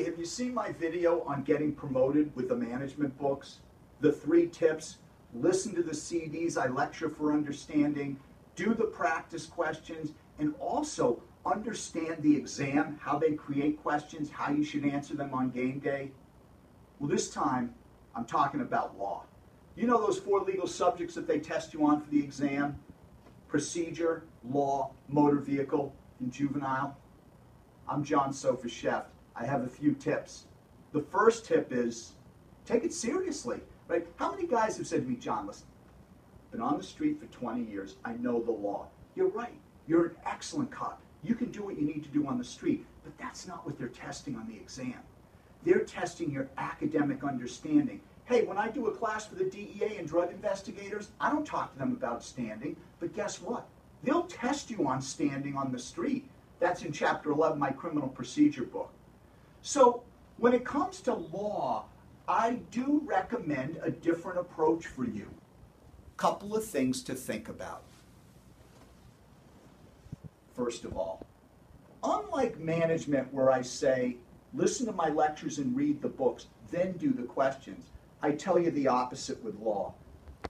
Hey, have you seen my video on getting promoted with the management books? The 3 tips: listen to the CDs I lecture for understanding, do the practice questions, and also understand the exam, how they create questions, how you should answer them on game day. Well, this time I'm talking about law. You know those 4 legal subjects that they test you on for the exam? Procedure, law, motor vehicle, and juvenile. I'm John Sofasheft. I have a few tips. The first tip is take it seriously. Right? How many guys have said to me, John, listen, been on the street for 20 years, I know the law. You're right. You're an excellent cop. You can do what you need to do on the street, but that's not what they're testing on the exam. They're testing your academic understanding. Hey, when I do a class for the DEA and drug investigators, I don't talk to them about standing, but guess what? They'll test you on standing on the street. That's in Chapter 11, my criminal procedure book. So when it comes to law, I do recommend a different approach for you. Couple of things to think about. First of all, unlike management where I say, listen to my lectures and read the books, then do the questions, I tell you the opposite with law.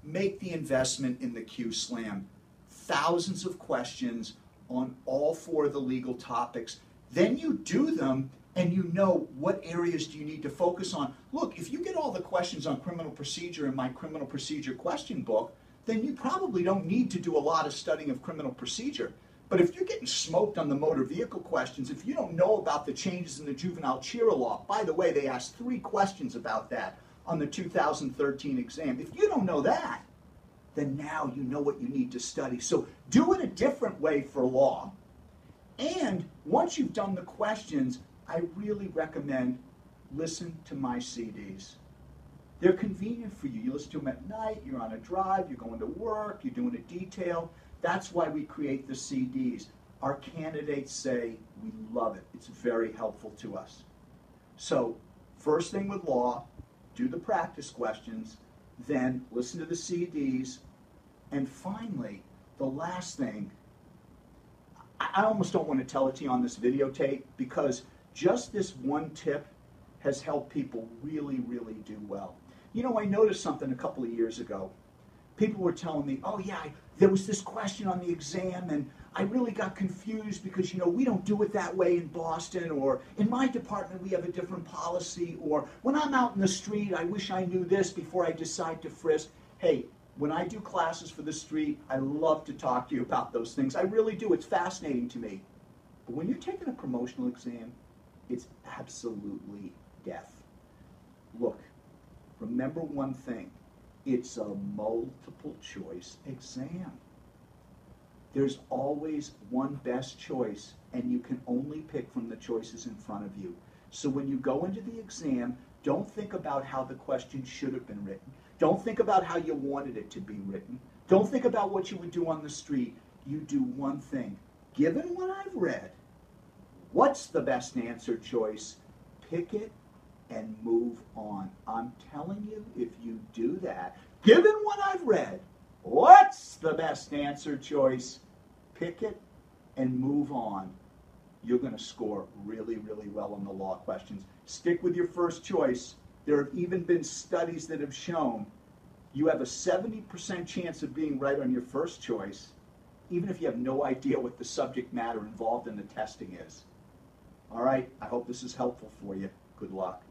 Make the investment in the Q-Slam. Thousands of questions on all 4 of the legal topics. Then you do them and you know what areas do you need to focus on. Look, if you get all the questions on criminal procedure in my criminal procedure question book, then you probably don't need to do a lot of studying of criminal procedure. But if you're getting smoked on the motor vehicle questions, if you don't know about the changes in the juvenile CHIRA law, by the way, they asked 3 questions about that on the 2013 exam. If you don't know that, then now you know what you need to study. So do it a different way for law. And once you've done the questions, I really recommend listen to my CDs. They're convenient for you. You listen to them at night, you're on a drive, you're going to work, you're doing a detail. That's why we create the CDs. Our candidates say we love it. It's very helpful to us. So first thing with law, do the practice questions, then listen to the CDs, and finally, the last thing, I almost don't want to tell it to you on this videotape because just this one tip has helped people really, really do well. You know, I noticed something a couple of years ago. People were telling me, oh yeah, there was this question on the exam and I really got confused because, you know, we don't do it that way in Boston, or in my department we have a different policy, or when I'm out in the street I wish I knew this before I decide to frisk. Hey, when I do classes for the street, I love to talk to you about those things. I really do. It's fascinating to me. But when you're taking a promotional exam, it's absolutely death. Look, remember one thing. It's a multiple choice exam. There's always one best choice, and you can only pick from the choices in front of you. So when you go into the exam, don't think about how the question should have been written. Don't think about how you wanted it to be written. Don't think about what you would do on the street. You do one thing. Given what I've read, what's the best answer choice? Pick it and move on. I'm telling you, if you do that, given what I've read, what's the best answer choice? Pick it and move on. You're going to score really, really well on the law questions. Stick with your first choice. There have even been studies that have shown you have a 70% chance of being right on your first choice, even if you have no idea what the subject matter involved in the testing is. All right, I hope this is helpful for you. Good luck.